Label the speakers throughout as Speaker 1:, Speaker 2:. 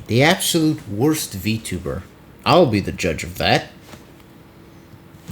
Speaker 1: The absolute worst VTuber. I'll be the judge of that.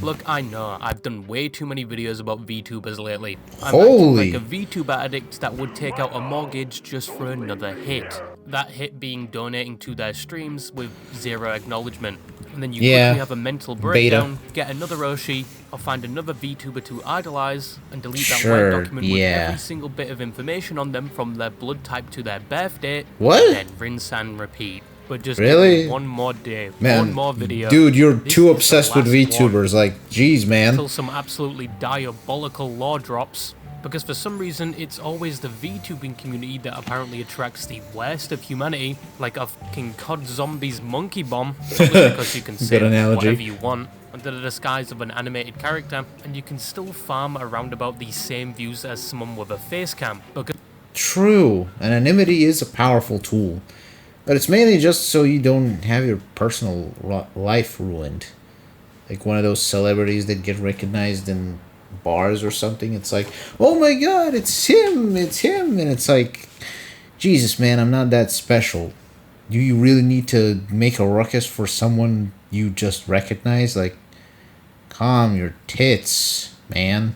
Speaker 2: Look, I know, I've done way too many videos about VTubers lately. I'm
Speaker 1: Holy!
Speaker 2: acting like a VTuber addict that would take out a mortgage just for another hit. That hit being donating to their streams with zero acknowledgement. And then you quickly have a mental breakdown, get another Roshi, or find another VTuber to idolize, and delete that Word document with every single bit of information on them from their blood type to their birth date, and then rinse and repeat. But just give me one more day, one more video.
Speaker 1: Dude, you're too obsessed with VTubers. Like, jeez, man.
Speaker 2: Until some absolutely diabolical law drops. Because for some reason, it's always the VTubing community that apparently attracts the worst of humanity. Like a fucking COD Zombies monkey bomb. Simply because you can say whatever you want under the disguise of an animated character. And you can still farm around about the same views as someone with a face cam.
Speaker 1: True. Anonymity is a powerful tool. But it's mainly just so you don't have your personal life ruined. Like one of those celebrities that get recognized in bars or something. It's like, oh my god, it's him. And it's like, Jesus, man, I'm not that special. Do you really need to make a ruckus for someone you just recognize? Like, calm your tits, man.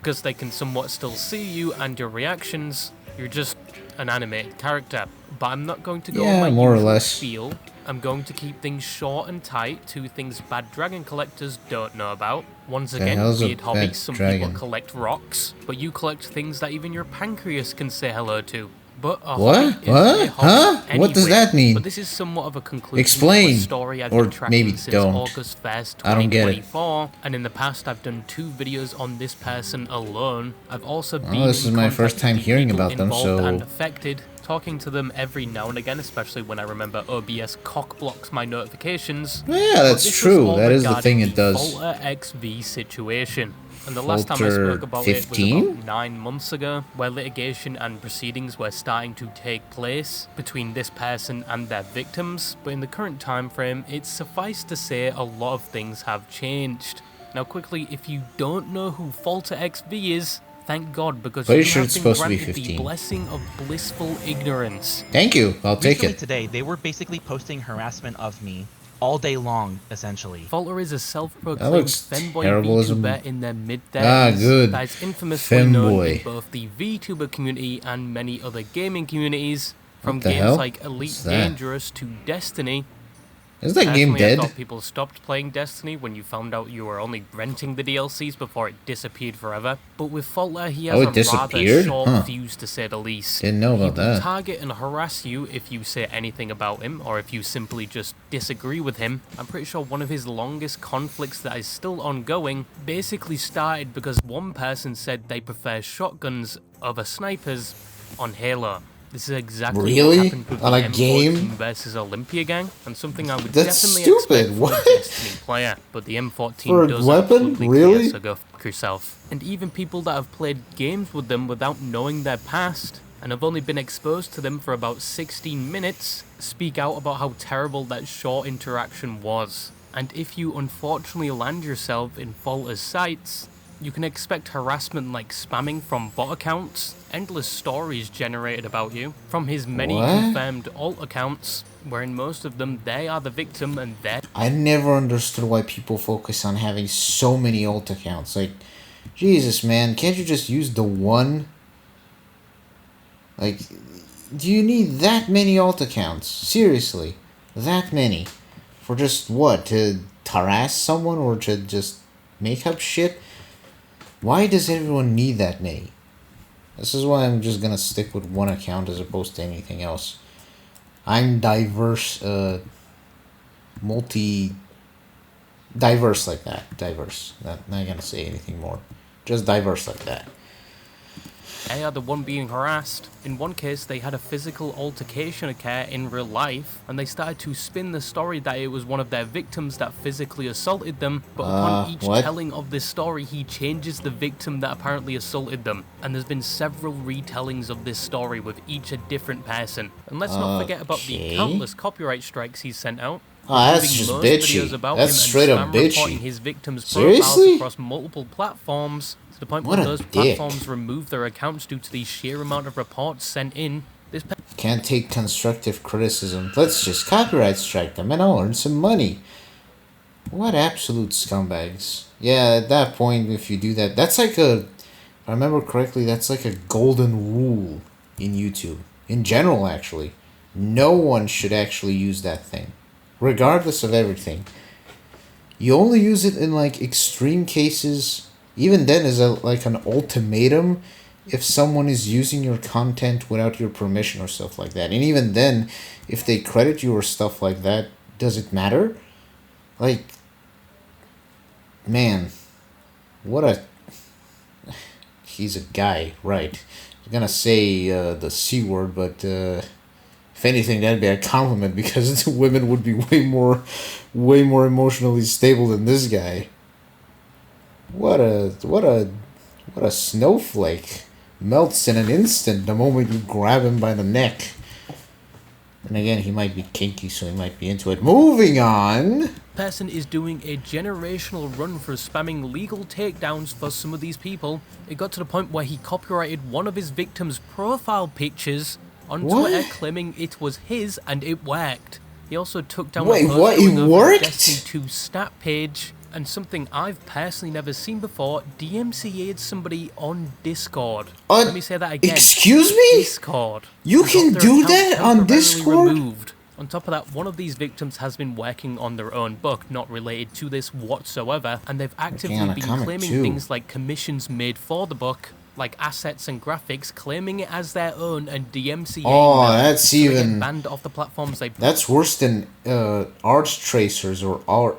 Speaker 2: Because they can somewhat still see you and your reactions. You're just an animated character. But I'm not going to go on my usual spiel. I'm going to keep things short and tight to things bad dragon collectors don't know about. Once again, weird hobby. Some people collect rocks, but you collect things that even your pancreas can say hello to. But a hobby is a hobby anyway.
Speaker 1: What does that mean?
Speaker 2: But this is somewhat of a conclusion.
Speaker 1: Explain.
Speaker 2: To a story I've been tracking since August 1st, 2024. And in the past, I've done 2 videos on this person alone. I've also been
Speaker 1: this is my first time hearing about them, so
Speaker 2: and affected. Talking to them every now and again, especially when I remember OBS cock blocks my notifications.
Speaker 1: Yeah, that's true. That is the thing it does.
Speaker 2: Volta XV situation. And the last time I spoke about it was about 9 months ago, where litigation and proceedings were starting to take place between this person and their victims. But in the current time frame, it's suffice to say a lot of things have changed. Now quickly, if you don't know who Volta XV is, thank God, because you have been granted the blessing of blissful ignorance.
Speaker 1: Thank you. I'll take it.
Speaker 3: Today, they were basically posting harassment of me all day long, essentially.
Speaker 2: Volta is a self-proclaimed femboy VTuber in their mid-30s.
Speaker 1: Good.
Speaker 2: That is infamously known in both the VTuber community and many other gaming communities. From games like Elite Dangerous to Destiny.
Speaker 1: Is that game dead?
Speaker 2: I thought people stopped playing Destiny when you found out you were only renting the DLCs before it disappeared forever. But with Volta, he has a rather short fuse, to say the least.
Speaker 1: Didn't know about that.
Speaker 2: He will target and harass you if you say anything about him, or if you simply just disagree with him. I'm pretty sure one of his longest conflicts that is still ongoing basically started because one person said they prefer shotguns over snipers on Halo. This is exactly what happened with the M14 versus Olympia gang, and something I would definitely expect from a Destiny player. But the M14 does absolutely clear, so go f*** yourself. And even people that have played games with them without knowing their past, and have only been exposed to them for about 16 minutes, speak out about how terrible that short interaction was. And if you unfortunately land yourself in Volta's sights, you can expect harassment like spamming from bot accounts, endless stories generated about you, from his many confirmed alt accounts, wherein most of them, they are the victim and they're...
Speaker 1: I never understood why people focus on having so many alt accounts. Like, Jesus, man, can't you just use the one? Like, do you need that many alt accounts? Seriously, that many? For just what? To harass someone or to just make up shit? Why does everyone need that many? This is why I'm just gonna stick with one account as opposed to anything else. I'm diverse, diverse like that. Diverse. Not gonna say anything more. Just diverse like that.
Speaker 2: They are the one being harassed. In one case, they had a physical altercation occur in real life, and they started to spin the story that it was one of their victims that physically assaulted them, but upon each telling of this story, he changes the victim that apparently assaulted them. And there's been several retellings of this story with each a different person. And let's not forget about the countless copyright strikes he's sent out.
Speaker 1: That's just bitchy. That's straight up bitchy.
Speaker 2: His victims' profiles across multiple platforms, to the point where those platforms remove their accounts due to the sheer amount of reports sent in.
Speaker 1: can't take constructive criticism. Let's just copyright strike them and I'll earn some money. What absolute scumbags. Yeah, at that point, if you do that, that's like a... If I remember correctly, that's like a golden rule in YouTube. In general, actually. No one should actually use that thing. Regardless of everything. You only use it in like extreme cases. Even then is like an ultimatum if someone is using your content without your permission or stuff like that. And even then, if they credit you or stuff like that, does it matter? Like, man, what a... He's a guy, right. I was gonna say the C word, but if anything, that'd be a compliment because women would be way more emotionally stable than this guy. What a snowflake. Melts in an instant the moment you grab him by the neck. And again, he might be kinky, so he might be into it. Moving on!
Speaker 2: Person is doing a generational run for spamming legal takedowns for some of these people. It got to the point where he copyrighted one of his victims' profile pictures on Twitter, claiming it was his, and it worked. He also took down
Speaker 1: Wait,
Speaker 2: a post
Speaker 1: what? It
Speaker 2: going over
Speaker 1: worked?
Speaker 2: Destiny 2 stat page, and something I've personally never seen before, DMCA'd somebody on Discord. Let me say that again.
Speaker 1: Excuse me?
Speaker 2: Discord.
Speaker 1: You can do that on Discord?
Speaker 2: Removed. On top of that, one of these victims has been working on their own book, not related to this whatsoever, and they've actively been claiming things like commissions made for the book, like assets and graphics, claiming it as their own and DMCA.
Speaker 1: Oh, that's
Speaker 2: so
Speaker 1: even...
Speaker 2: banned off the platforms they...
Speaker 1: That's worse than art tracers or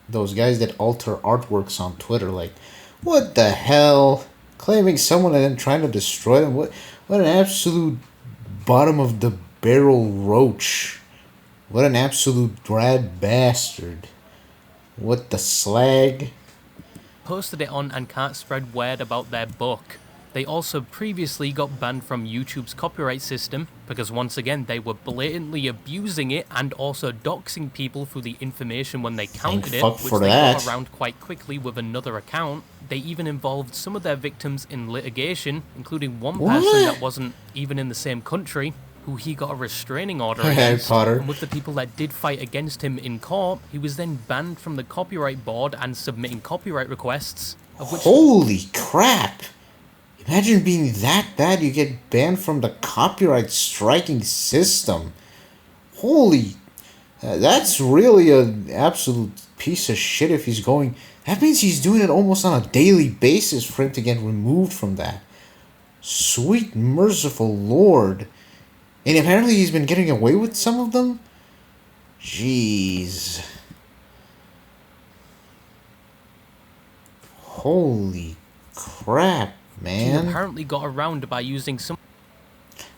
Speaker 1: those guys that alter artworks on Twitter. Like, what the hell? Claiming someone and then trying to destroy them? What an absolute bottom of the barrel roach. What an absolute rad bastard. What the slag?
Speaker 2: Posted it on and can't spread word about their book. They also previously got banned from YouTube's copyright system because once again they were blatantly abusing it and also doxing people through the information when they counted it, which they got around quite quickly with another account. They even involved some of their victims in litigation, including one person that wasn't even in the same country, who he got a restraining order against. And with the people that did fight against him in court, he was then banned from the copyright board and submitting copyright requests.
Speaker 1: Holy crap! Imagine being that bad you get banned from the copyright striking system. Holy... that's really an absolute piece of shit if he's going... That means he's doing it almost on a daily basis for him to get removed from that. Sweet merciful lord. And apparently he's been getting away with some of them? Jeez. Holy crap, man.
Speaker 2: He apparently got around by using some...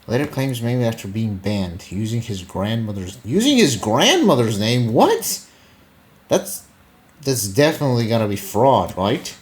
Speaker 1: Later claims maybe after being banned, using his grandmother's name? What? That's definitely gotta be fraud, right?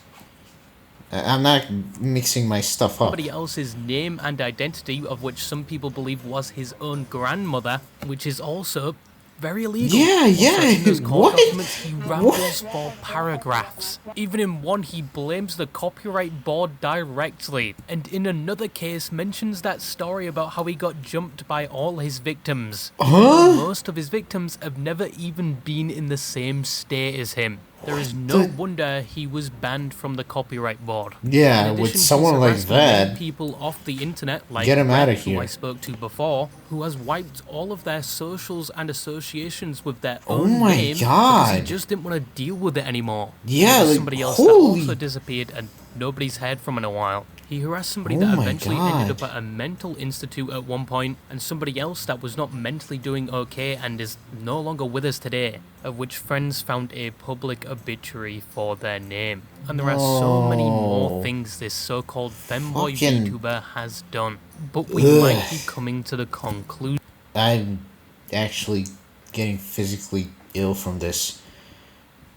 Speaker 1: I'm not mixing my stuff up.
Speaker 2: Somebody else's name and identity, of which some people believe was his own grandmother, which is also very illegal.
Speaker 1: Yeah.
Speaker 2: In those court documents, he rambles for paragraphs. Even in one, he blames the copyright board directly, and in another case mentions that story about how he got jumped by all his victims. Most of his victims have never even been in the same state as him. There is no wonder he was banned from the copyright board.
Speaker 1: Yeah, with someone like that,
Speaker 2: people off the internet, like
Speaker 1: get him out of here.
Speaker 2: Who I spoke to before, who has wiped all of their socials and associations with their own name because he just didn't want to deal with it anymore.
Speaker 1: Yeah, like,
Speaker 2: somebody else that also disappeared and nobody's heard from in a while. He harassed somebody that eventually ended up at a mental institute at one point, and somebody else that was not mentally doing okay and is no longer with us today, of which friends found a public obituary for their name. And there are so many more things this so-called femboy VTuber has done. But we might be coming to the conclusion.
Speaker 1: I'm actually getting physically ill from this.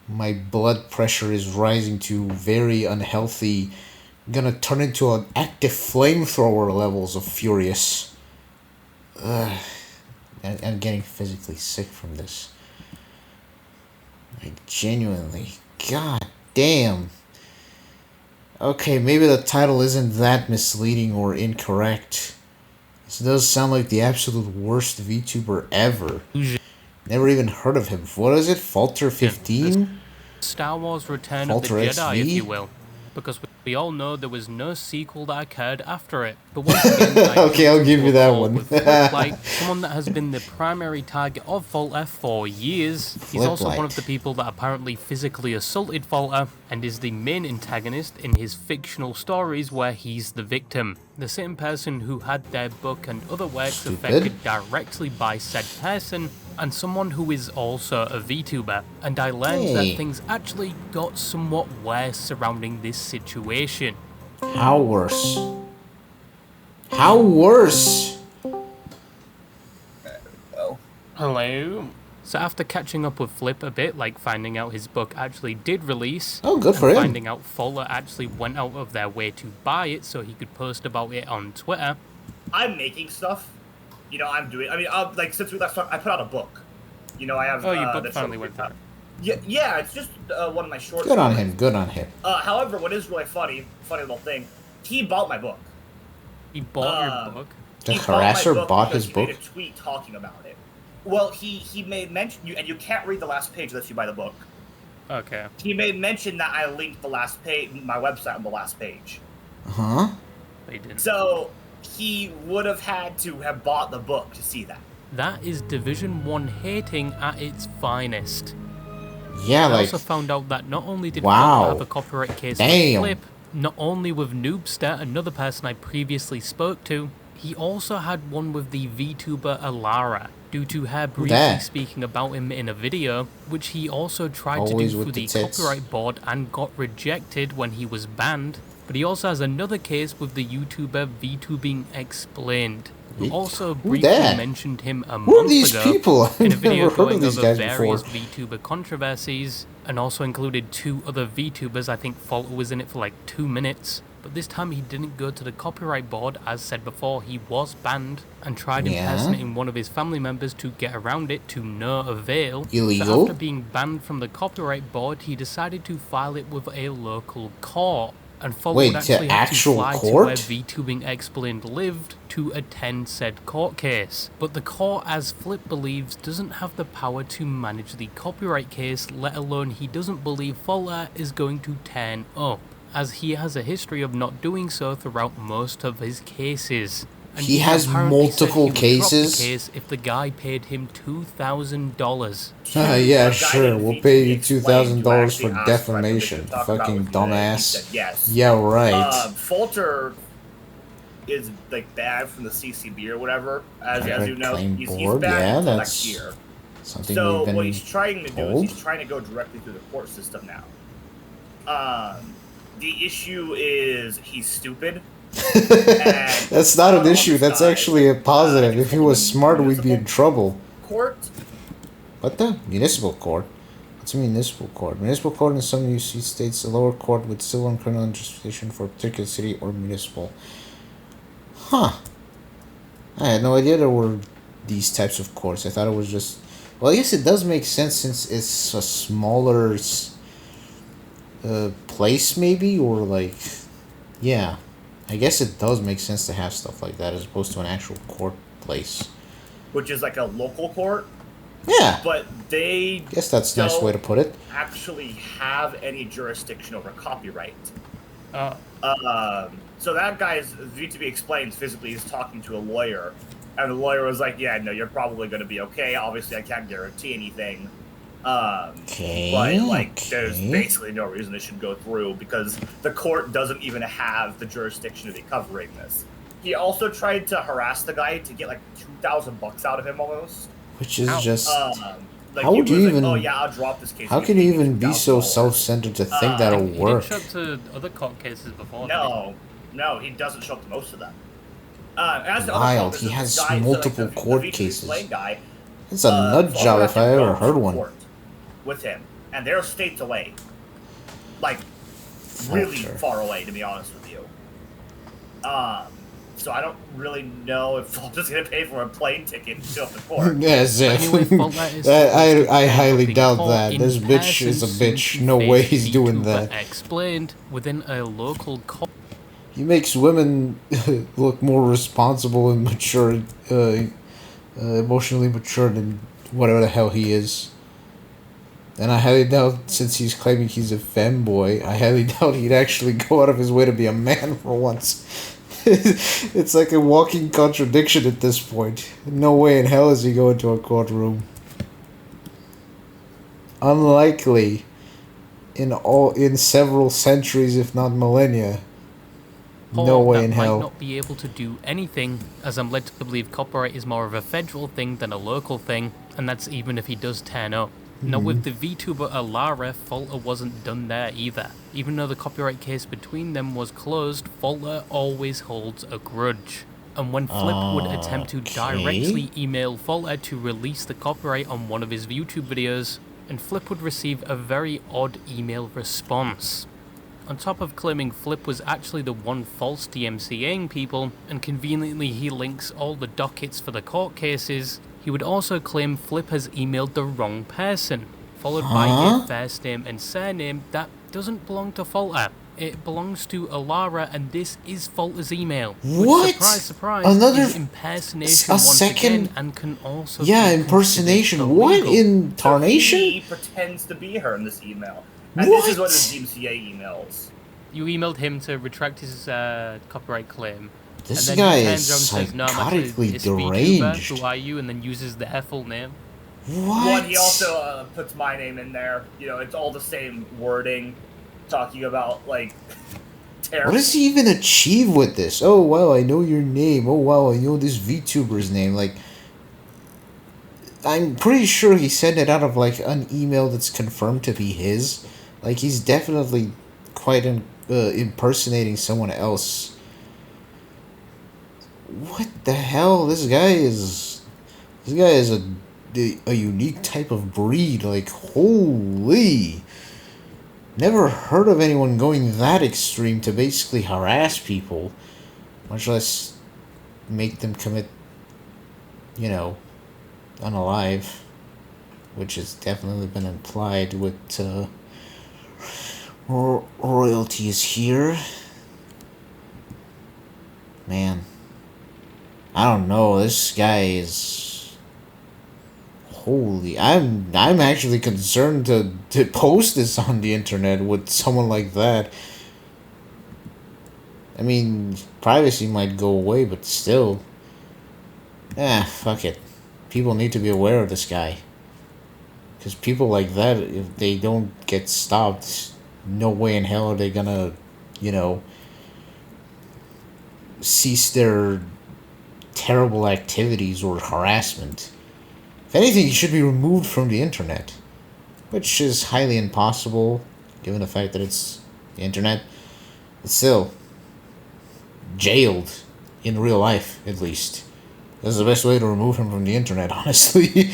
Speaker 1: My blood pressure is rising to very unhealthy... gonna turn into an active flamethrower levels of furious. I'm getting physically sick from this. Like, genuinely. God damn. Okay, maybe the title isn't that misleading or incorrect. This does sound like the absolute worst VTuber ever. Never even heard of him. What is it? Falter 15?
Speaker 2: Star Wars Return of the
Speaker 1: Falter
Speaker 2: Jedi, if
Speaker 1: XV?
Speaker 2: you will. Because we all know there was no sequel that occurred after it. But once again, I
Speaker 1: Okay, I'll give you that one.
Speaker 2: with Flip, someone that has been the primary target of Falter for years. He's also one of the people that apparently physically assaulted Falter and is the main antagonist in his fictional stories where he's the victim. The same person who had their book and other works affected directly by said person, and someone who is also a VTuber, and I learned that things actually got somewhat worse surrounding this situation.
Speaker 1: How worse? How worse?
Speaker 2: Hello? So after catching up with Flip a bit, like finding out his book actually did release,
Speaker 1: good for him.
Speaker 2: Finding out Falter actually went out of their way to buy it so he could post about it on Twitter.
Speaker 4: I'm making stuff. You know, I'm doing. I mean, like since we last talked, I put out a book. You know, I have.
Speaker 2: Oh, your book finally went out.
Speaker 4: Yeah, it's just one of my short.
Speaker 1: Good on him. Good on him.
Speaker 4: However, what is really funny little thing, he bought my book.
Speaker 2: He bought your book.
Speaker 1: The harasser bought his book.
Speaker 4: He made a tweet talking about it. Well, he made mention, and you can't read the last page unless you buy the book.
Speaker 2: Okay.
Speaker 4: He made mention that I linked the last page, my website on the last page.
Speaker 1: Huh?
Speaker 2: They didn't.
Speaker 4: So he would have had to have bought the book to see that.
Speaker 2: That is Division 1 hating at its finest.
Speaker 1: Yeah,
Speaker 2: I
Speaker 1: like...
Speaker 2: also found out that not only did
Speaker 1: Wow.
Speaker 2: Flip have a copyright case with Flip, not only with Noobster, another person I previously spoke to, he also had one with the VTuber Alara, due to her briefly speaking about him in a video, which he also tried to do through the copyright board and got rejected when he was banned. But he also has another case with the YouTuber VTubing Explained, who also briefly mentioned him a month ago in a video going over various VTuber controversies, and also included 2 other VTubers. I think Falter was in it for like 2 minutes, but this time he didn't go to the copyright board. As said before, he was banned and tried impersonating one of his family members to get around it to no avail.
Speaker 1: Illegal.
Speaker 2: So after being banned from the copyright board, he decided to file it with a local court. And Falter would actually have to fly to where VTubing Explained lived to attend said court case. But the court, as Flip believes, doesn't have the power to manage the copyright case, let alone he doesn't believe Falter is going to turn up, as he has a history of not doing so throughout most of his cases. And
Speaker 1: he has multiple cases?
Speaker 2: Drop the case if the guy paid him $2,000.
Speaker 1: Yeah, sure. We'll pay you $2,000 for defamation. Fucking dumbass.
Speaker 4: Yes.
Speaker 1: Yeah, right.
Speaker 4: Falter is like bad from the CCB or whatever, as you know. He's bad until next year. So what he's trying to do is he's trying to go directly through the court system now. The issue is he's stupid.
Speaker 1: That's not an issue. That's actually a positive. If he was smart, we'd be in trouble.
Speaker 4: Court?
Speaker 1: What the? Municipal court? What's a municipal court? Municipal court in some UC states a lower court with civil and criminal jurisdiction for a particular city or municipal. Huh. I had no idea there were these types of courts. I thought it was just... Well, I guess it does make sense since it's a smaller place, maybe? Or like... Yeah. I guess it does make sense to have stuff like that as opposed to an actual court place.
Speaker 4: Which is like a local court?
Speaker 1: Yeah.
Speaker 4: But they
Speaker 1: guess that's a nice way to put it.
Speaker 4: Actually have any jurisdiction over copyright.
Speaker 2: Oh.
Speaker 4: So that guy's VTuber Explains physically is talking to a lawyer, and the lawyer was like, yeah, no, you're probably going to be okay. Obviously, I can't guarantee anything. But there's basically no reason it should go through because the court doesn't even have the jurisdiction to be covering this. He also tried to harass the guy to get like $2,000 out of him almost.
Speaker 1: Which is just...
Speaker 4: how would you even... oh yeah, I'll drop this case.
Speaker 1: How can you even be so self-centered to think that'll work?
Speaker 2: He didn't show up to other court cases before.
Speaker 4: No, he doesn't show up to most of them.
Speaker 1: Wild, he has multiple court cases. It's a nut job if I ever heard one.
Speaker 4: With him, and they're states away, like really far away, to be honest with you. So I don't really know if Falter's gonna pay for a plane ticket to show up to court.
Speaker 1: Yes, I highly doubt that. This bitch is a bitch. No way he's doing that.
Speaker 2: Explained within a local court.
Speaker 1: He makes women look more responsible and mature, emotionally mature than whatever the hell he is. And I highly doubt, since he's claiming he's a femboy, I highly doubt he'd actually go out of his way to be a man for once. It's like a walking contradiction at this point. No way in hell is he going to a courtroom. Unlikely. In several centuries, if not millennia. No way in hell.
Speaker 2: Might not be able to do anything, as I'm led to believe copyright is more of a federal thing than a local thing, and that's even if he does turn up. Now with the VTuber Alara, Falter wasn't done there either. Even though the copyright case between them was closed, Falter always holds a grudge. And when Flip would attempt to directly email Falter to release the copyright on one of his YouTube videos, and Flip would receive a very odd email response. On top of claiming Flip was actually the one false DMCAing people, and conveniently he links all the dockets for the court cases, he would also claim Flip has emailed the wrong person, followed by a first name and surname that doesn't belong to Falter. It belongs to Alara, and this is Falter's email.
Speaker 1: What?
Speaker 2: Which, surprise, surprise,
Speaker 1: Another
Speaker 2: is impersonation once
Speaker 1: second...
Speaker 2: again, and can also be
Speaker 1: impersonation. What in tarnation?
Speaker 4: He pretends to be her in this email. And this is what his DMCA emails.
Speaker 2: You emailed him to retract his copyright claim.
Speaker 1: This
Speaker 2: and then
Speaker 1: guy
Speaker 2: he
Speaker 1: is
Speaker 2: turns around and says, no,
Speaker 1: psychotically
Speaker 2: it's VTuber,
Speaker 1: deranged.
Speaker 2: who are you? And then uses their full name.
Speaker 1: What?
Speaker 4: He also puts my name in there. You know, it's all the same wording, talking about, like, terror.
Speaker 1: What does he even achieve with this? Oh, wow, I know your name. Oh, wow, I know this VTuber's name. Like, I'm pretty sure he sent it out of, like, an email that's confirmed to be his. Like, he's definitely quite impersonating someone else. What the hell? This guy is a unique type of breed. Like, holy. Never heard of anyone going that extreme to basically harass people, much less make them commit, you know, unalive, which has definitely been implied with royalties here. Man, I don't know. This guy is holy. I'm actually concerned to post this on the internet with someone like that. I mean, privacy might go away, but still. Fuck it. People need to be aware of this guy. Because people like that, if they don't get stopped, no way in hell are they gonna, you know, cease their terrible activities or harassment. If anything, he should be removed from the internet, which is highly impossible given the fact that it's the internet. But still, jailed in real life, at least. That's the best way to remove him from the internet, honestly.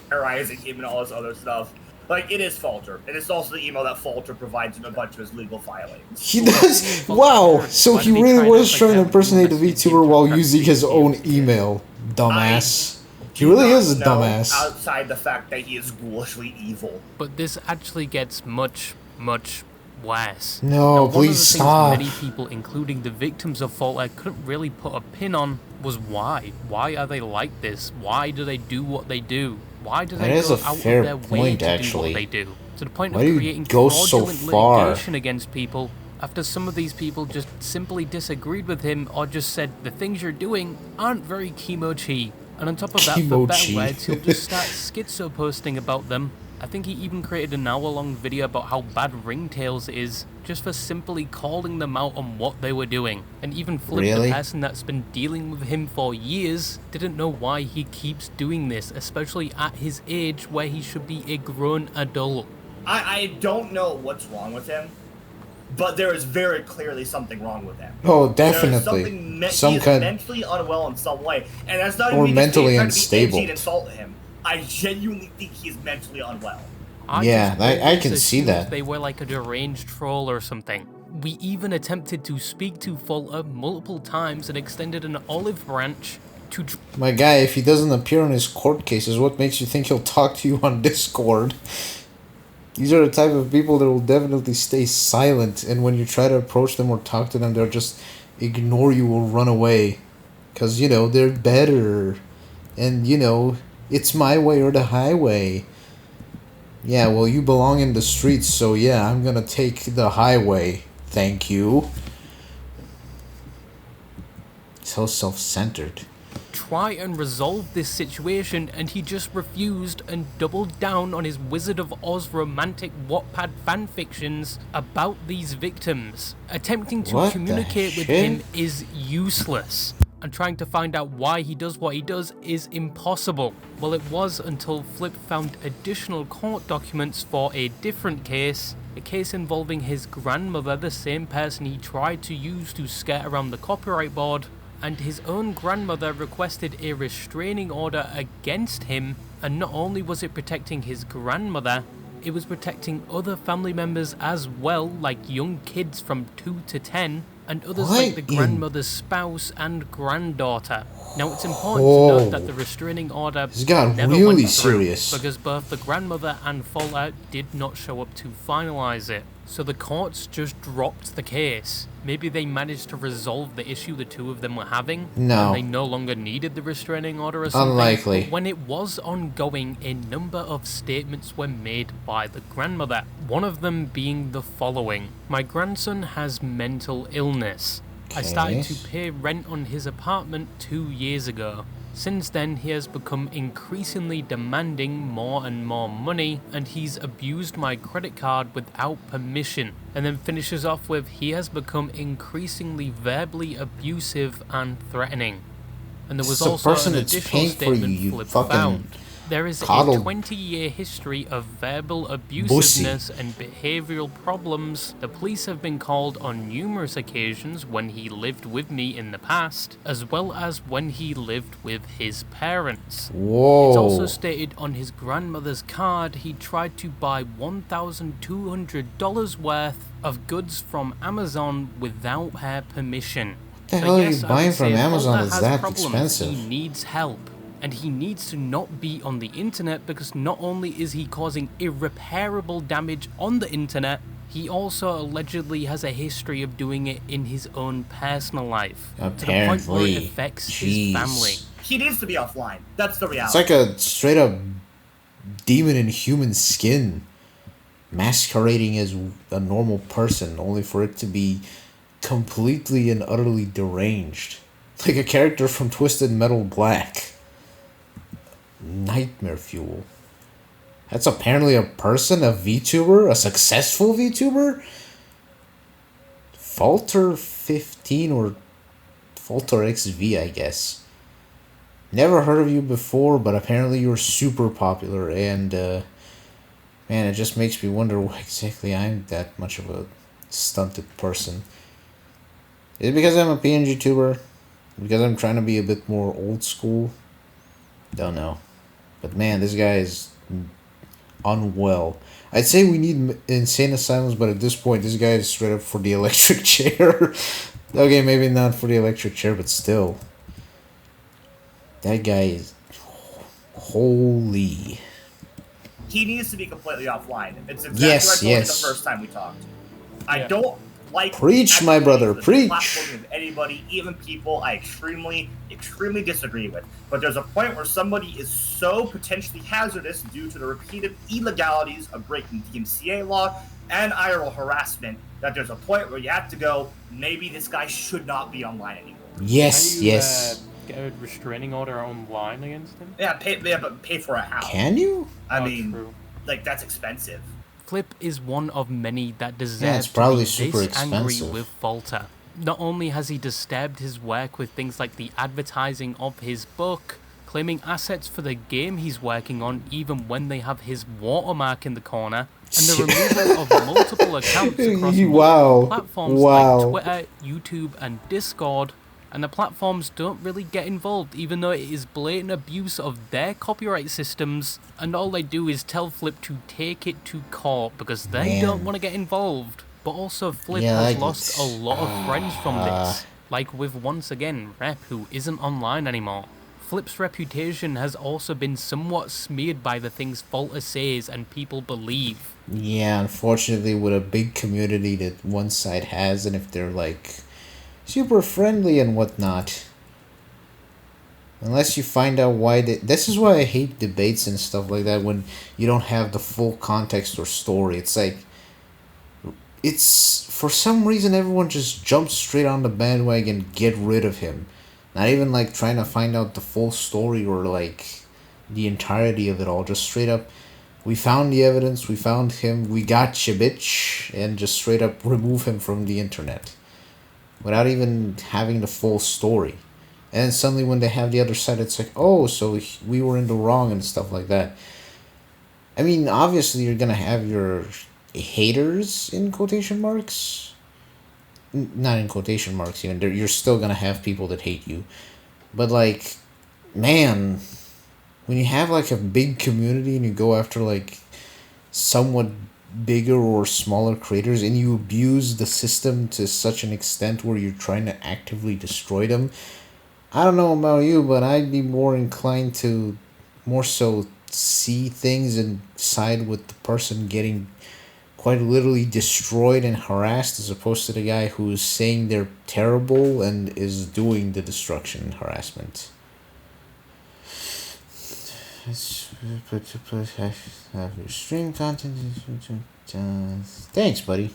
Speaker 4: Terrorizing him and all this other stuff. Like, it is Falter, and it's also the email that Falter provides in a bunch of his legal filings.
Speaker 1: He does? Wow, so he really was trying to impersonate a VTuber while using his own email. Dumbass. He really is a dumbass.
Speaker 4: Outside the fact that he is ghoulishly evil.
Speaker 2: But this actually gets much, much worse.
Speaker 1: No, please stop.
Speaker 2: Many people, including the victims of Falter, couldn't really put a pin on was why. Why are they like this? Why do they do what they do? Why do they go out of their way to do what they do? To the point of creating fraudulent litigation against people after some of these people just simply disagreed with him or just said the things you're doing aren't very kimochi. And on top of that, for better words, he'll just start schizo posting about them. I think he even created an hour-long video about how bad Ringtails is, just for simply calling them out on what they were doing. And even Flip, the person that's been dealing with him for years, didn't know why he keeps doing this, especially at his age where he should be a grown adult.
Speaker 4: I don't know what's wrong with him, but there is very clearly something wrong with him.
Speaker 1: Oh, definitely.
Speaker 4: Some kind mentally unwell in some way, and that's not
Speaker 1: or
Speaker 4: even
Speaker 1: mentally unstable.
Speaker 4: To insult him. I genuinely think he's mentally unwell.
Speaker 1: I can see that.
Speaker 2: They were like a deranged troll or something. We even attempted to speak to Falter multiple times and extended an olive branch to...
Speaker 1: My guy, if he doesn't appear in his court cases, what makes you think he'll talk to you on Discord? These are the type of people that will definitely stay silent, and when you try to approach them or talk to them, they'll just ignore you or run away. Because, they're better. And, it's my way or the highway. Yeah, well, you belong in the streets, so yeah, I'm gonna take the highway. Thank you. So self-centered.
Speaker 2: Try and resolve this situation, and he just refused and doubled down on his Wizard of Oz romantic Wattpad fanfictions about these victims. Attempting to
Speaker 1: What the
Speaker 2: communicate with
Speaker 1: shit?
Speaker 2: him is useless, and trying to find out why he does what he does is impossible. Well, it was until Flip found additional court documents for a different case, a case involving his grandmother, the same person he tried to use to skirt around the copyright board, and his own grandmother requested a restraining order against him, and not only was it protecting his grandmother, it was protecting other family members as well, like young kids from 2 to 10, and others like the grandmother's spouse and granddaughter. Now it's important to note that the restraining order never
Speaker 1: really
Speaker 2: went through,
Speaker 1: serious.
Speaker 2: because both the grandmother and Fallout did not show up to finalise it. So the courts just dropped the case. Maybe they managed to resolve the issue the two of them were having,
Speaker 1: No.
Speaker 2: and they no longer needed the restraining order or something.
Speaker 1: Unlikely.
Speaker 2: But when it was ongoing, a number of statements were made by the grandmother. One of them being the following: "My grandson has mental illness. I started to pay rent on his apartment 2 years ago. Since then, he has become increasingly demanding more and more money, and he's abused my credit card without permission." And then finishes off with, "He has become increasingly verbally abusive and threatening." And there was
Speaker 1: It's the
Speaker 2: also
Speaker 1: person
Speaker 2: an
Speaker 1: that's
Speaker 2: additional
Speaker 1: paying for you,
Speaker 2: statement
Speaker 1: you
Speaker 2: Flip
Speaker 1: fucking
Speaker 2: found. There is
Speaker 1: coddled
Speaker 2: a 20-year history of verbal abusiveness and behavioral problems. The police have been called on numerous occasions when he lived with me in the past, as well as when he lived with his parents.
Speaker 1: Whoa.
Speaker 2: It's also stated on his grandmother's card he tried to buy $1,200 worth of goods from Amazon without her permission.
Speaker 1: What the hell are you buying from Amazon
Speaker 2: that's
Speaker 1: that's that expensive?
Speaker 2: He needs help. And he needs to not be on the internet, because not only is he causing irreparable damage on the internet, he also allegedly has a history of doing it in his own personal life.
Speaker 1: Apparently.
Speaker 2: To the point where it affects his family.
Speaker 4: He needs to be offline. That's the reality.
Speaker 1: It's like a straight up demon in human skin, masquerading as a normal person, only for it to be completely and utterly deranged. Like a character from Twisted Metal Black. Nightmare fuel. That's apparently a person, a VTuber, a successful VTuber? Falter 15 or Falter XV, I guess. Never heard of you before, but apparently you're super popular, and man, it just makes me wonder why exactly I'm that much of a stunted person. Is it because I'm a PNG tuber? Because I'm trying to be a bit more old school? Don't know. But man, this guy is unwell. I'd say we need insane asylums, but at this point, this guy is straight up for the electric chair. Okay, maybe not for the electric chair, but still. That guy is... Holy...
Speaker 4: He needs to be completely offline. It's exactly what I told you the first time we talked. I don't like...
Speaker 1: Preach, my brother, preach!
Speaker 4: ...platforming with anybody, even people I extremely disagree with. But there's a point where somebody is so potentially hazardous due to the repeated illegalities of breaking DMCA law and IRL harassment that there's a point where you have to go, maybe this guy should not be online anymore.
Speaker 1: Yes,
Speaker 2: Can you,
Speaker 1: yes.
Speaker 2: Get a restraining order online against him?
Speaker 4: Yeah, but pay for a house.
Speaker 1: Can you?
Speaker 4: I mean,
Speaker 2: true.
Speaker 4: like, that's expensive.
Speaker 2: Flip is one of many that deserves
Speaker 1: it's probably
Speaker 2: to be
Speaker 1: super
Speaker 2: this angry
Speaker 1: expensive.
Speaker 2: with Falter. Not only has he disturbed his work with things like the advertising of his book, claiming assets for the game he's working on even when they have his watermark in the corner, and the removal of multiple accounts across multiple platforms like Twitter, YouTube, and Discord. And the platforms don't really get involved, even though it is blatant abuse of their copyright systems, and all they do is tell Flip to take it to court because they don't want to get involved. But also Flip has lost a lot of friends from this, like with once again Rep, who isn't online anymore. Flip's reputation has also been somewhat smeared by the things Falter says and people believe.
Speaker 1: Yeah, unfortunately, with a big community that one side has, and if they're like super friendly and whatnot, unless you find out why this is why I hate debates and stuff like that when you don't have the full context or story. It's like, it's for some reason everyone just jumps straight on the bandwagon, get rid of him, not even like trying to find out the full story or like the entirety of it all. Just straight up, we found the evidence, we found him, we got you, bitch, and just straight up remove him from the internet without even having the full story. And then suddenly when they have the other side, it's like, oh, so we were in the wrong and stuff like that. I mean, obviously you're gonna have your haters, in quotation marks. Not in quotation marks even. You're still gonna have people that hate you. But like, man, when you have like a big community and you go after like somewhat bigger or smaller creators and you abuse the system to such an extent where you're trying to actively destroy them, I don't know about you, but I'd be more inclined to more so see things and side with the person getting quite literally destroyed and harassed as opposed to the guy who's saying they're terrible and is doing the destruction and harassment. Have your stream content. Thanks, buddy.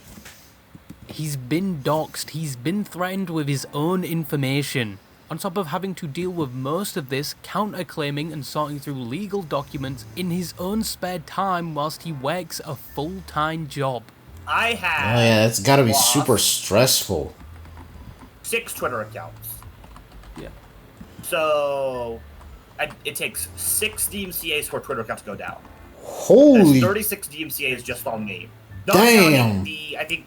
Speaker 2: He's been doxxed, he's been threatened with his own information. On top of having to deal with most of this, counterclaiming and sorting through legal documents in his own spare time whilst he works a full-time job.
Speaker 4: I have.
Speaker 1: Oh yeah, that's gotta be super stressful.
Speaker 4: 6 Twitter accounts.
Speaker 2: Yeah.
Speaker 4: So, it takes 6 DMCAs for a Twitter account to go down.
Speaker 1: Holy.
Speaker 4: There's 36 DMCAs just on me. Not
Speaker 1: Damn.
Speaker 4: counting the, I think,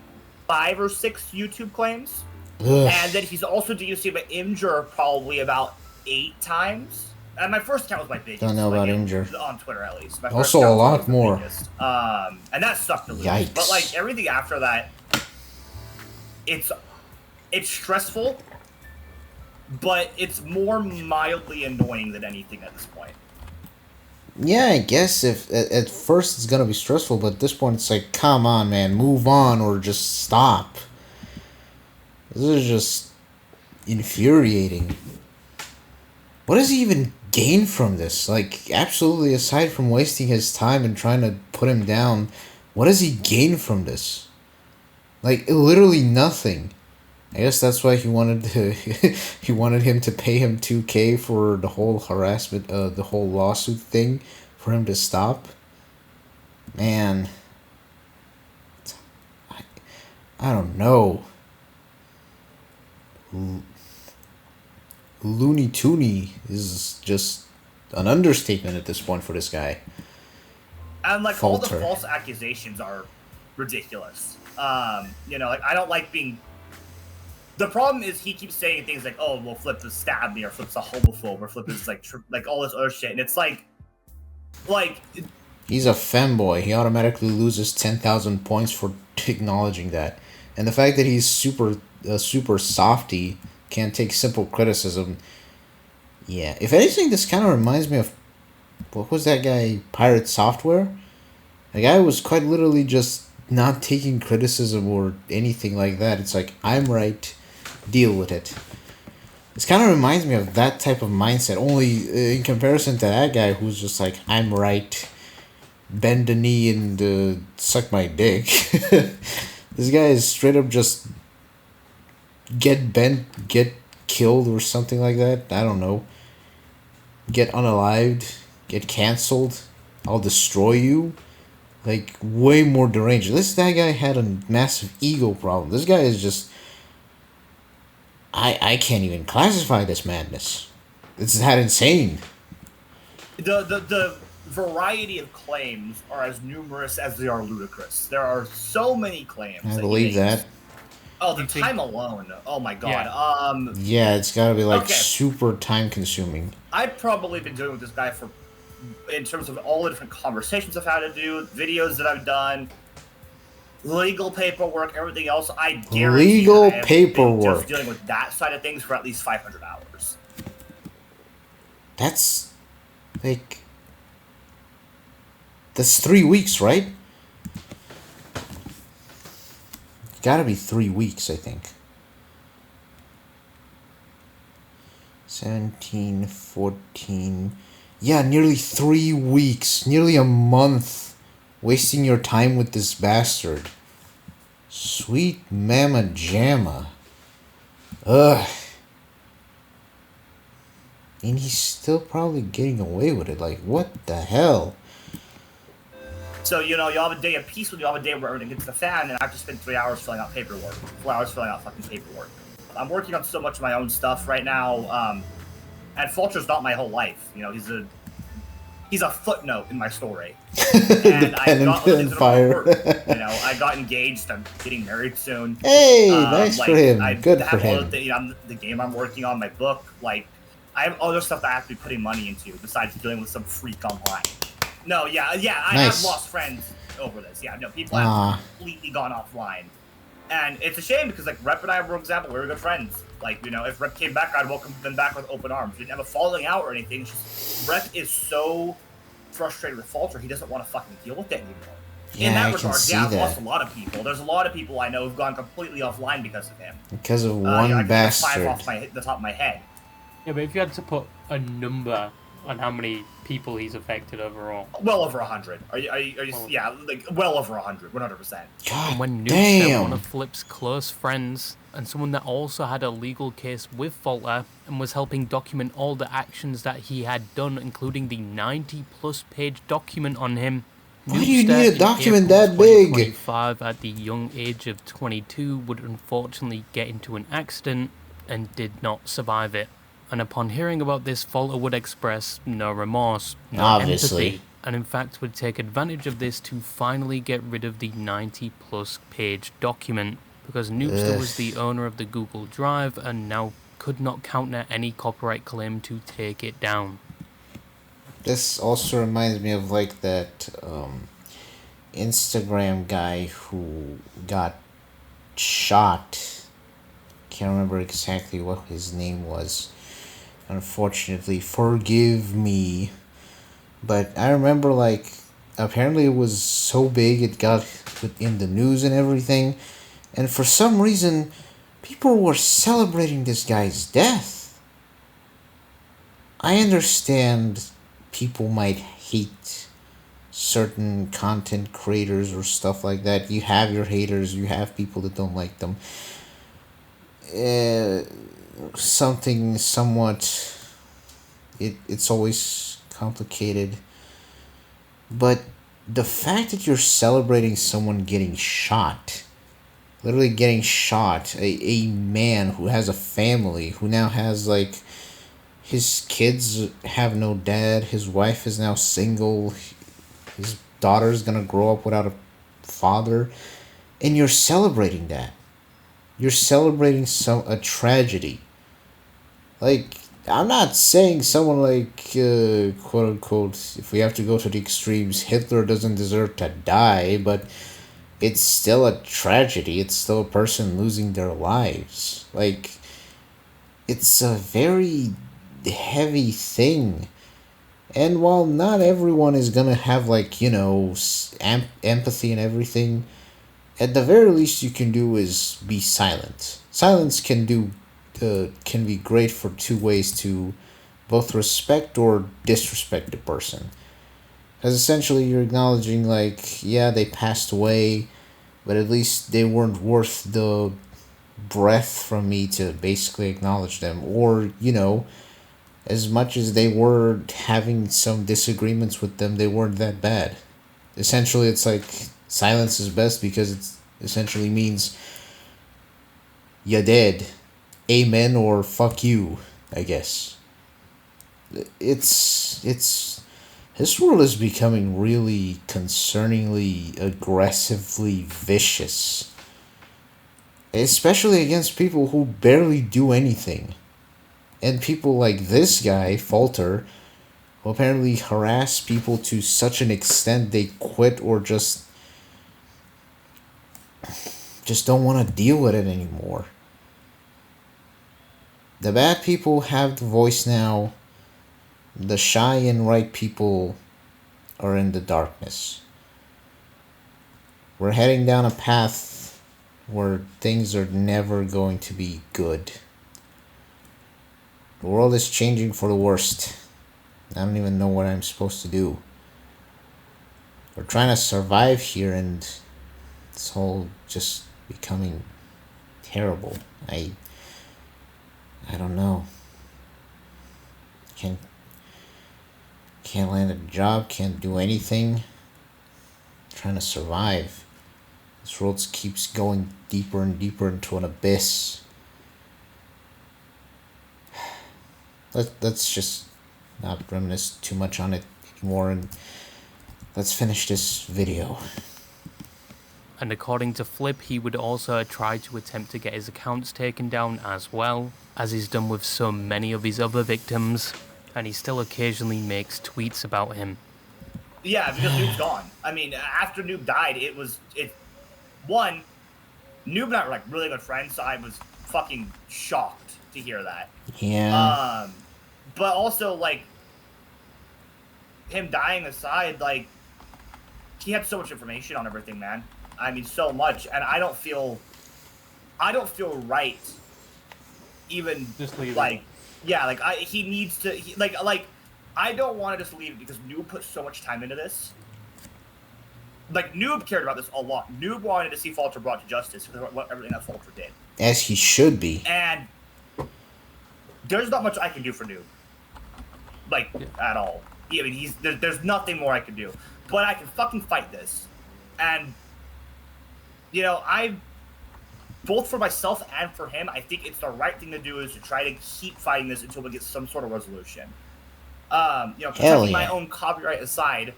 Speaker 4: 5 or 6 YouTube claims.
Speaker 1: Ugh.
Speaker 4: And then he's also DMCA by Imgur probably about 8 times. And my first account was my biggest.
Speaker 1: Don't know about Imgur.
Speaker 4: On Twitter, at least. My first
Speaker 1: Also,
Speaker 4: account
Speaker 1: a
Speaker 4: was
Speaker 1: lot
Speaker 4: the
Speaker 1: more.
Speaker 4: biggest. And that sucked to lose.
Speaker 1: Yikes.
Speaker 4: But like everything after that, it's stressful, but it's more mildly annoying than anything at this point.
Speaker 1: Yeah, I guess if at first it's gonna be stressful, but at this point it's like, come on, man, move on or just stop. This is just infuriating. What does he even gain from this? Like, absolutely, aside from wasting his time and trying to put him down, what does he gain from this? Like, literally nothing. I guess that's why he wanted to, he wanted him to pay him 2K for the whole harassment, the whole lawsuit thing, for him to stop. Man, I don't know. Looney Tooney is just an understatement at this point for this guy.
Speaker 4: And like
Speaker 1: Falter.
Speaker 4: all the false accusations are ridiculous. You know, like I don't like being. The problem is he keeps saying things like, "Oh, well, Flip has stabbed me," or "Flip's a homophobe," or "Flip is like all this other shit," and it's like.
Speaker 1: He's a femboy. He automatically loses 10,000 points for acknowledging that, and the fact that he's super softy, can't take simple criticism. Yeah, if anything, this kind of reminds me of what was that guy, Pirate Software? The guy was quite literally just not taking criticism or anything like that. It's like, I'm right, deal with it. This kind of reminds me of that type of mindset, only in comparison to that guy who's just like, I'm right, bend the knee and suck my dick. This guy is straight up just get bent, get killed or something like that. I don't know. Get unalived, get cancelled, I'll destroy you. Like, way more deranged. That guy had a massive ego problem. This guy is just... I can't even classify this madness. It's that insane.
Speaker 4: The variety of claims are as numerous as they are ludicrous. There are so many claims.
Speaker 1: I believe that.
Speaker 4: Oh, the time alone. Oh my god.
Speaker 1: Yeah, it's gotta be like
Speaker 4: Okay.
Speaker 1: super time consuming.
Speaker 4: I've probably been dealing with this guy for, in terms of all the different conversations I've had to do, videos that I've done, legal paperwork, everything else. I guarantee
Speaker 1: Legal
Speaker 4: I have been
Speaker 1: paperwork.
Speaker 4: just dealing with that side of things for at least 500 hours.
Speaker 1: That's like that's 3 weeks, right? Gotta be 3 weeks, I think. 17, 14. Yeah, nearly 3 weeks. Nearly a month. Wasting your time with this bastard. Sweet mama jamma. Ugh. And he's still probably getting away with it. Like, what the hell?
Speaker 4: So, you have a day of peace when you have a day where everything gets the fan, and I have to spend 3 hours filling out paperwork. 4 hours filling out fucking paperwork. I'm working on so much of my own stuff right now, and Fulcher's not my whole life. He's a footnote in my story. And I got other things fire. I got engaged. I'm getting married soon.
Speaker 1: Hey, nice for him. Good for him.
Speaker 4: The game I'm working on, my book, I have other stuff that I have to be putting money into besides dealing with some freak online. No, I have lost friends over this. Yeah, no, people have completely gone offline. And it's a shame because, Rep and I, for example, we were good friends. If Rep came back, I'd welcome them back with open arms. We didn't have a falling out or anything. It's just Rep is so frustrated with Falter, he doesn't want to fucking deal with it anymore.
Speaker 1: Yeah,
Speaker 4: in that regard, I've lost a lot of people. There's a lot of people I know who've gone completely offline because of him.
Speaker 1: Because of one bastard.
Speaker 4: I can 5 off the top of my head.
Speaker 2: Yeah, but if you had to put a number on how many people he's affected overall.
Speaker 4: Well over 100. Well over 100, 100%.
Speaker 2: And when Noob said one of Flip's close friends, and someone that also had a legal case with Falter, and was helping document all the actions that he had done, including the 90-plus page document on him.
Speaker 1: Why do you need a document that big?
Speaker 2: 25 at the young age of 22 would unfortunately get into an accident and did not survive it. And upon hearing about this, Falter would express no remorse, no empathy, and in fact would take advantage of this to finally get rid of the 90-plus page document, because Noobster was the owner of the Google Drive and now could not counter any copyright claim to take it down.
Speaker 1: This also reminds me of that Instagram guy who got shot. Can't remember exactly what his name was. Unfortunately, forgive me. But I remember apparently it was so big it got in the news and everything. And for some reason, people were celebrating this guy's death. I understand people might hate certain content creators or stuff like that. You have your haters, you have people that don't like them. Something somewhat... It's always complicated. But the fact that you're celebrating someone getting shot... Literally getting shot. A man who has a family, who now has, his kids have no dad, his wife is now single, his daughter's gonna grow up without a father, and you're celebrating that. You're celebrating a tragedy. I'm not saying someone quote unquote, if we have to go to the extremes, Hitler doesn't deserve to die, but it's still a tragedy. It's still a person losing their lives. It's a very heavy thing. And while not everyone is gonna have empathy and everything, at the very least you can do is be silent. Silence can be great for two ways: to both respect or disrespect a person. Because essentially you're acknowledging they passed away, but at least they weren't worth the breath from me to basically acknowledge them. Or, as much as they were having some disagreements with them, they weren't that bad. Essentially, it's silence is best because it essentially means you're dead. Amen or fuck you, I guess. This world is becoming really concerningly, aggressively vicious. Especially against people who barely do anything. And people like this guy, Falter, who apparently harass people to such an extent they quit or just don't want to deal with it anymore. The bad people have the voice now. The shy and right people are in the darkness. We're heading down a path where things are never going to be good. The world is changing for the worst. I don't even know what I'm supposed to do. We're trying to survive here, and it's all just becoming terrible. I don't know. Can't land a job, can't do anything. Trying to survive. This world keeps going deeper and deeper into an abyss. Let's just not reminisce too much on it anymore, and let's finish this video.
Speaker 2: And according to Flip, he would also try to attempt to get his accounts taken down as well, as he's done with so many of his other victims, and he still occasionally makes tweets about him.
Speaker 4: Yeah, because Noob's gone. I mean, after Noob died, one, Noob and I were like really good friends, so I was fucking shocked to hear that.
Speaker 1: Yeah.
Speaker 4: But also, like, him dying aside, like, he had so much information on everything, man. I mean, so much, and I don't feel right. Even
Speaker 2: Just leave
Speaker 4: like, yeah, like he needs to, like, I don't want to just leave it because Noob put so much time into this. Like, Noob cared about this a lot. Noob wanted to see Falter brought to justice because of everything that Falter did.
Speaker 1: As he should be.
Speaker 4: And there's not much I can do for Noob. Like, at all. I mean, there's nothing more I can do. But I can fucking fight this. And, you know, both for myself and for him, I think it's the right thing to do is to try to keep fighting this until we get some sort of resolution. You know, protecting my own copyright aside,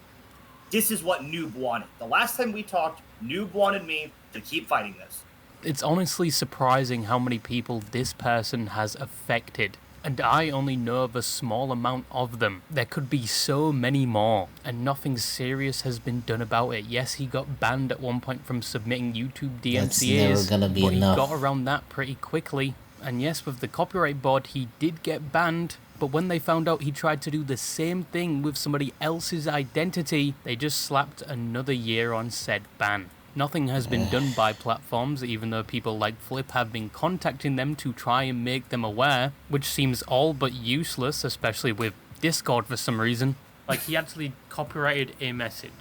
Speaker 4: this is what Noob wanted. The last time we talked, Noob wanted me to keep fighting this.
Speaker 2: It's honestly surprising how many people this person has affected, and I only know of a small amount of them. There could be so many more, and nothing serious has been done about it. Yes, he got banned at one point from submitting YouTube DMCAs,
Speaker 1: That's never gonna be
Speaker 2: but
Speaker 1: enough.
Speaker 2: he got around that pretty quickly. And yes, with the copyright board, he did get banned, but when they found out he tried to do the same thing with somebody else's identity, they just slapped another year on said ban. Nothing has been done by platforms, even though people like Flip have been contacting them to try and make them aware, which seems all but useless, especially with Discord for some reason. Like, he actually copyrighted a message.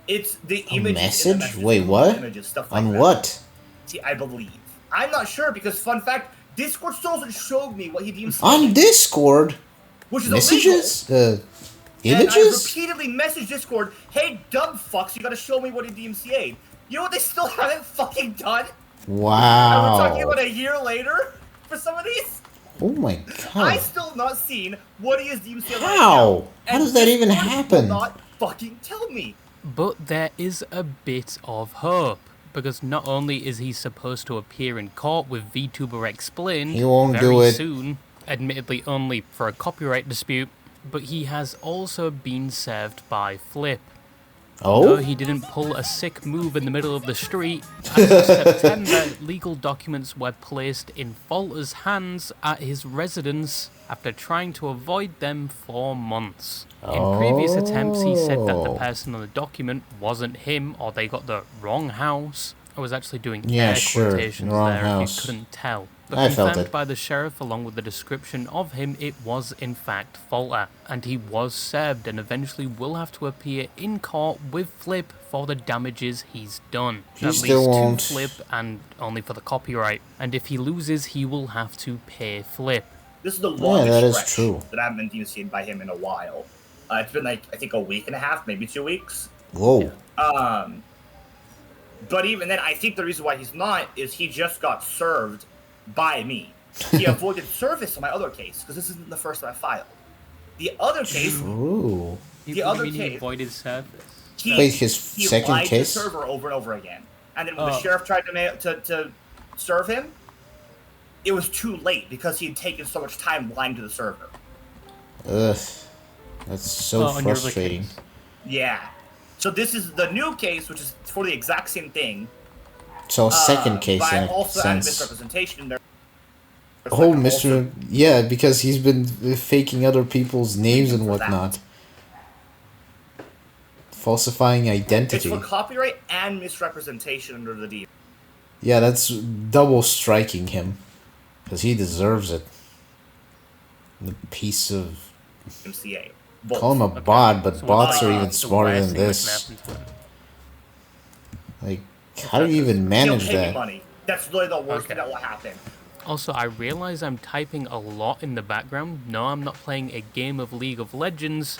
Speaker 4: It's the
Speaker 1: A
Speaker 4: images.
Speaker 1: message? Wait, what?
Speaker 4: Images, stuff like
Speaker 1: On
Speaker 4: that.
Speaker 1: what?
Speaker 4: See, I believe. I'm not sure because, fun fact, Discord still hasn't showed me what he deems
Speaker 1: On Discord?
Speaker 4: which is
Speaker 1: Messages?
Speaker 4: illegal. And I
Speaker 1: Images?
Speaker 4: repeatedly messaged Discord, hey, dumb fucks, you gotta show me what he DMCA'd. You know what they still haven't fucking done? And we're talking
Speaker 1: Wow.
Speaker 4: about a year later for some of these?
Speaker 1: Oh my
Speaker 4: I
Speaker 1: god.
Speaker 4: still have not seen what he is DMCA'd right
Speaker 1: How?
Speaker 4: now.
Speaker 1: How
Speaker 4: And
Speaker 1: does that even
Speaker 4: Discord will
Speaker 1: happen?
Speaker 4: not fucking tell me.
Speaker 2: But there is a bit of hope, because not only is he supposed to appear in court with VTuber Explained
Speaker 1: He won't
Speaker 2: very
Speaker 1: do it.
Speaker 2: soon, admittedly only for a copyright dispute, but he has also been served by Flip. Though
Speaker 1: Oh?
Speaker 2: he didn't pull a sick move in the middle of the street, as of September, legal documents were placed in Falter's hands at his residence after trying to avoid them for months. In previous attempts, he said that the
Speaker 1: Oh.
Speaker 2: person on the document wasn't him, or they got the wrong house. I was actually doing
Speaker 1: Yeah,
Speaker 2: air
Speaker 1: sure,
Speaker 2: quotations
Speaker 1: wrong
Speaker 2: there
Speaker 1: house.
Speaker 2: if you couldn't tell. But
Speaker 1: I felt
Speaker 2: confirmed
Speaker 1: it.
Speaker 2: by the sheriff along with the description of him, it was in fact Falter, and he was served and eventually will have to appear in court with Flip for the damages he's done.
Speaker 1: He
Speaker 2: At
Speaker 1: still
Speaker 2: least
Speaker 1: won't.
Speaker 2: to Flip and only for the copyright. And if he loses, he will have to pay Flip.
Speaker 4: This is the longest
Speaker 1: that is
Speaker 4: stretch
Speaker 1: true.
Speaker 4: that I haven't been DMCA'd by him in a while. It's been like, I think a week and a half, maybe 2 weeks.
Speaker 1: Whoa.
Speaker 4: But even then, I think the reason why he's not is he just got served by me. He avoided service on my other case, because this isn't the first time I filed. The other case,
Speaker 1: True.
Speaker 4: The other
Speaker 2: He
Speaker 4: case-
Speaker 2: avoided service.
Speaker 1: Wait, his
Speaker 4: he
Speaker 1: second
Speaker 4: lied
Speaker 1: case?
Speaker 4: to the server over and over again. And then when the
Speaker 2: Oh.
Speaker 4: sheriff tried to serve him, it was too late because he had taken so much time lying to the server.
Speaker 1: Ugh. That's so
Speaker 2: Oh, on your other
Speaker 1: frustrating.
Speaker 2: case.
Speaker 4: Yeah. So this is the new case, which is for the exact same thing.
Speaker 1: So, second case
Speaker 4: But I
Speaker 1: in a
Speaker 4: also added
Speaker 1: sense.
Speaker 4: misrepresentation in there It's
Speaker 1: Oh,
Speaker 4: like an also
Speaker 1: Mr. Yeah, because he's been faking other people's names and
Speaker 4: for that.
Speaker 1: whatnot. Falsifying
Speaker 4: It's
Speaker 1: identity.
Speaker 4: for copyright and misrepresentation under the D.
Speaker 1: Yeah, that's double striking him. Because he deserves it. The piece of...
Speaker 4: MCA.
Speaker 1: Call him a
Speaker 4: Both.
Speaker 1: bot, but
Speaker 2: So
Speaker 1: bots
Speaker 2: what's
Speaker 1: are
Speaker 2: the-
Speaker 1: even
Speaker 2: the
Speaker 1: smarter
Speaker 2: worst
Speaker 1: than
Speaker 2: thing that
Speaker 1: this.
Speaker 2: can happen to him?
Speaker 1: Like, how do you even
Speaker 4: He'll
Speaker 1: manage
Speaker 4: pay me
Speaker 1: that?
Speaker 4: money. That's really the worst
Speaker 2: Okay.
Speaker 4: thing that will happen.
Speaker 2: Also, I realize I'm typing a lot in the background. No, I'm not playing a game of League of Legends.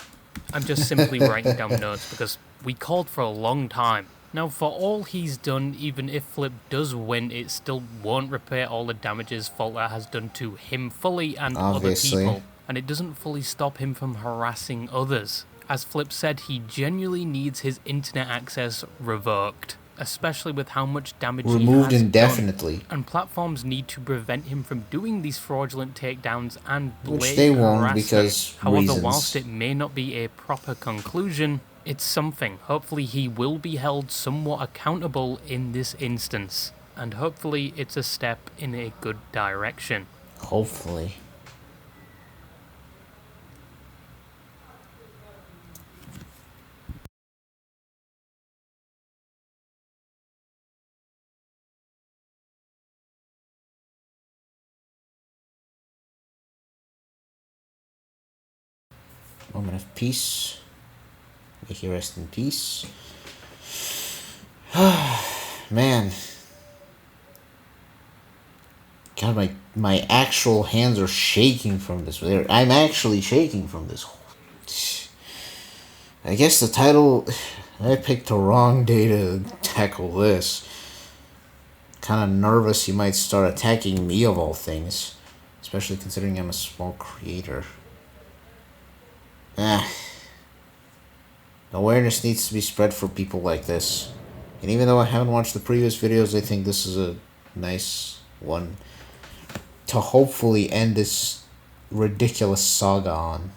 Speaker 2: I'm just simply writing down notes because we called for a long time. Now, for all he's done, even if Flip does win, it still won't repair all the damages Faulkner has done to him fully and
Speaker 1: Obviously.
Speaker 2: other people. And it doesn't fully stop him from harassing others. As Flip said, he genuinely needs his internet access revoked, especially with how much damage
Speaker 1: Removed
Speaker 2: he has
Speaker 1: indefinitely.
Speaker 2: done. And platforms need to prevent him from doing these fraudulent takedowns and
Speaker 1: Which they
Speaker 2: blatant
Speaker 1: won't
Speaker 2: harassment.
Speaker 1: because
Speaker 2: However,
Speaker 1: reasons.
Speaker 2: whilst it may not be a proper conclusion, it's something. Hopefully he will be held somewhat accountable in this instance. And hopefully it's a step in a good direction.
Speaker 1: Hopefully. Moment of peace. May he rest in peace. Man. God, my actual hands are shaking from this. I'm actually shaking from this. I guess the title... I picked the wrong day to tackle this. Kind of nervous he might start attacking me of all things. Especially considering I'm a small creator. Awareness needs to be spread for people like this. And even though I haven't watched the previous videos, I think this is a nice one to hopefully end this ridiculous saga on.